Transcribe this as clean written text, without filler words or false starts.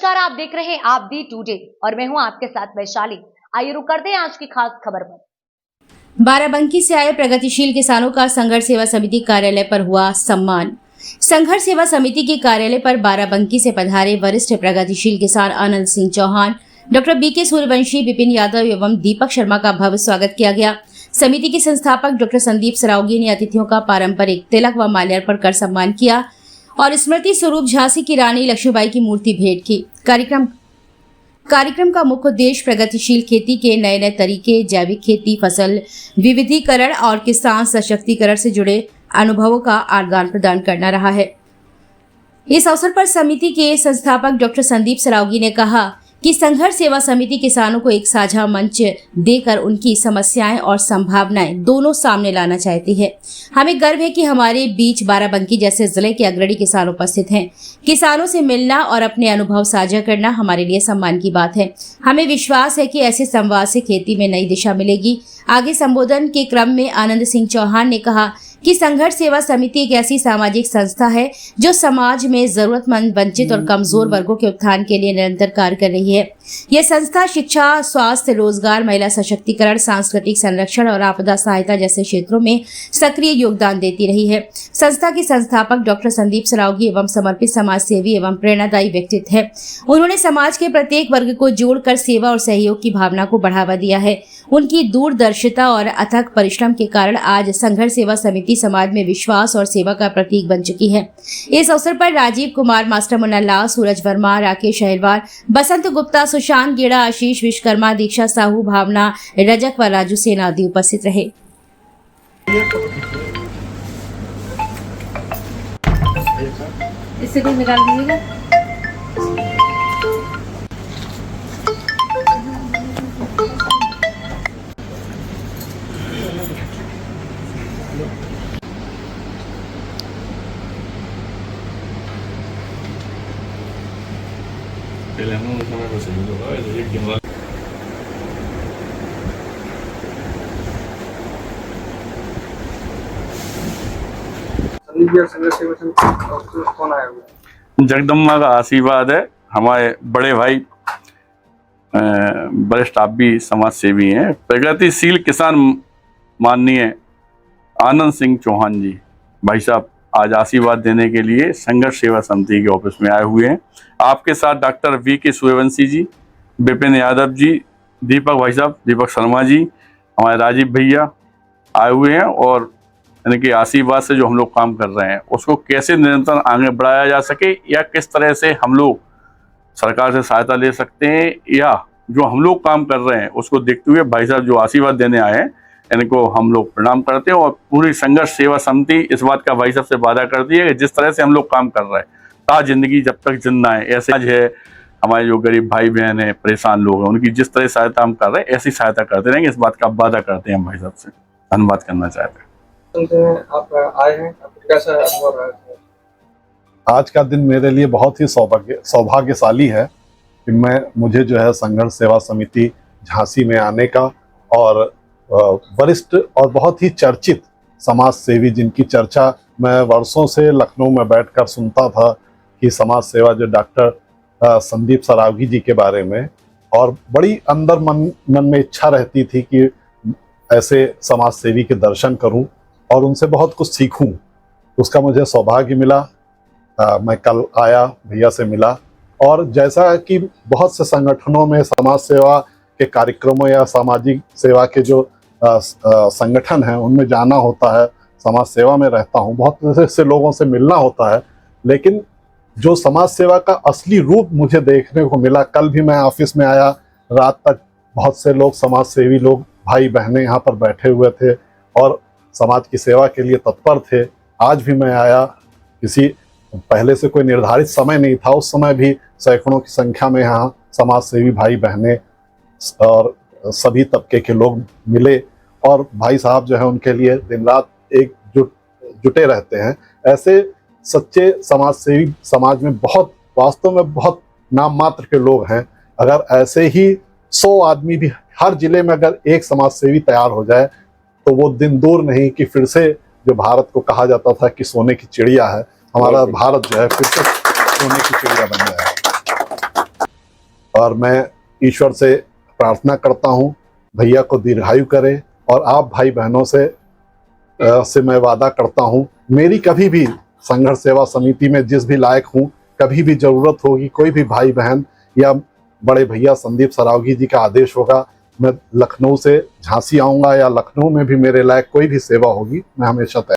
नमस्कार, आप देख रहे हैं आप दी टुडे और मैं हूं आपके साथ वैशाली। आइए रुक करते हैं आज की खास खबर पर। बाराबंकी से आए प्रगतिशील किसानों का संघर्ष सेवा समिति कार्यालय पर हुआ सम्मान। संघर्ष सेवा समिति के कार्यालय पर बाराबंकी से पधारे वरिष्ठ प्रगतिशील किसान आनंद सिंह चौहान, डॉक्टर बीके सूर्यवंशी, विपिन यादव एवं दीपक शर्मा का भव्य स्वागत किया गया। समिति के संस्थापक डॉक्टर संदीप सरावगी ने अतिथियों का पारंपरिक तिलक व माल्यार्पण कर सम्मान किया और स्मृति स्वरूप झांसी की रानी लक्ष्मीबाई की मूर्ति भेंट की। कार्यक्रम का मुख्य उद्देश्य प्रगतिशील खेती के नए नए तरीके, जैविक खेती, फसल विविधीकरण और किसान सशक्तिकरण से जुड़े अनुभवों का आदान प्रदान करना रहा है। इस अवसर पर समिति के संस्थापक डॉक्टर संदीप सरावगी ने कहा कि संघर्ष सेवा समिति किसानों को एक साझा मंच देकर उनकी समस्याएं और संभावनाएं दोनों सामने लाना चाहती है। हमें गर्व है कि हमारे बीच बाराबंकी जैसे जिले के अग्रणी किसान उपस्थित हैं। किसानों से मिलना और अपने अनुभव साझा करना हमारे लिए सम्मान की बात है। हमें विश्वास है कि ऐसे संवाद से खेती में नई दिशा मिलेगी। आगे संबोधन के क्रम में आनंद सिंह चौहान ने कहा कि संघर्ष सेवा समिति एक ऐसी सामाजिक संस्था है जो समाज में जरूरतमंद, वंचित और कमजोर वर्गों के उत्थान के लिए निरंतर कार्य कर रही है। यह संस्था शिक्षा, स्वास्थ्य, रोजगार, महिला सशक्तिकरण, सांस्कृतिक संरक्षण और आपदा सहायता जैसे क्षेत्रों में सक्रिय योगदान देती रही है। संस्था के संस्थापक डॉक्टर संदीप सरावगी एवं समर्पित समाज सेवी एवं प्रेरणादायी व्यक्तित्व है। उन्होंने समाज के प्रत्येक वर्ग को जोड़कर सेवा और सहयोग की भावना को बढ़ावा दिया है। उनकी दूरदर्शिता और अथक परिश्रम के कारण आज संघर्ष सेवा समिति समाज में विश्वास और सेवा का प्रतीक बन चुकी है। इस अवसर पर राजीव कुमार, मास्टर मुन्ना लाल, सूरज वर्मा, राकेश अहिरवार, बसंत गुप्ता, सुशांत गेड़ा, आशीष विश्वकर्मा, दीक्षा साहू, भावना रजक व राजू सेन आदि उपस्थित रहे। इससे कोई निकाल दीजिएगा। जगदम्बा का आशीर्वाद है। हमारे बड़े भाई वरिष्ठ, आप भी समाज सेवी हैं, प्रगतिशील किसान माननीय आनंद सिंह चौहान जी, भाई साहब आज आशीर्वाद देने के लिए संघर्ष सेवा समिति के ऑफिस में आए हुए हैं। आपके साथ डॉक्टर बीके सूर्यवंशी जी, विपिन यादव जी, दीपक भाई साहब, दीपक शर्मा जी, हमारे राजीव भैया आए हुए हैं और इनके आशीर्वाद से जो हम लोग काम कर रहे हैं उसको कैसे निरंतर आगे बढ़ाया जा सके या किस तरह से हम लोग सरकार से सहायता ले सकते हैं या जो हम लोग काम कर रहे हैं उसको देखते हुए भाई साहब जो आशीर्वाद देने आए हैं इनको हम लोग प्रणाम करते हैं। और पूरी संघर्ष सेवा समिति इस बात का भाई साहब से वादा करती है कि जिस तरह से हम लोग काम कर रहे हैं ता जिंदगी जब तक जिंदा है, ऐसे आज है हमारे जो गरीब भाई बहन है, परेशान लोग हैं, उनकी जिस तरह सहायता हम कर रहे हैं ऐसी सहायता करते रहेंगे, इस बात का वादा करते हैं हम भाई साहब से। धन्यवाद करना चाहते हैं। आप आए हैं, कैसा अनुभव रहा है? आज का दिन मेरे लिए बहुत ही सौभाग्यशाली है कि मुझे जो है संघर्ष सेवा समिति झांसी में आने का और वरिष्ठ और बहुत ही चर्चित समाज सेवी जिनकी चर्चा मैं वर्षों से लखनऊ में बैठकर सुनता था कि समाज सेवा जो डॉक्टर संदीप सरावगी जी के बारे में, और बड़ी अंदर मन में इच्छा रहती थी कि ऐसे समाज सेवी के दर्शन करूं और उनसे बहुत कुछ सीखूं। उसका मुझे सौभाग्य मिला। मैं कल आया, भैया से मिला और जैसा कि बहुत से संगठनों में समाज सेवा के कार्यक्रमों या सामाजिक सेवा के जो संगठन हैं उनमें जाना होता है, समाज सेवा में रहता हूं, बहुत से लोगों से मिलना होता है, लेकिन जो समाज सेवा का असली रूप मुझे देखने को मिला, कल भी मैं ऑफिस में आया, रात तक बहुत से लोग, समाज सेवी लोग, भाई बहनें यहाँ पर बैठे हुए थे और समाज की सेवा के लिए तत्पर थे। आज भी मैं आया, किसी पहले से कोई निर्धारित समय नहीं था, उस समय भी सैकड़ों की संख्या में यहाँ समाज सेवी भाई बहनें और सभी तबके के लोग मिले और भाई साहब जो है उनके लिए दिन रात जुटे रहते हैं। ऐसे सच्चे समाज सेवी समाज में बहुत, वास्तव में बहुत नाम मात्र के लोग हैं। अगर ऐसे ही 100 आदमी भी हर जिले में अगर एक समाज सेवी तैयार हो जाए तो वो दिन दूर नहीं कि फिर से जो भारत को कहा जाता था कि सोने की चिड़िया है, हमारा भारत जो है फिर से सोने की चिड़िया बन जाएगा। और मैं ईश्वर से प्रार्थना करता हूँ भैया को दीर्घायु करे। और आप भाई बहनों से मैं वादा करता हूँ, मेरी कभी भी संघर्ष सेवा समिति में जिस भी लायक हूँ, कभी भी जरूरत होगी, कोई भी भाई बहन या बड़े भैया संदीप सरावगी जी का आदेश होगा, मैं लखनऊ से झांसी आऊँगा या लखनऊ में भी मेरे लायक कोई भी सेवा होगी, मैं हमेशा तैयार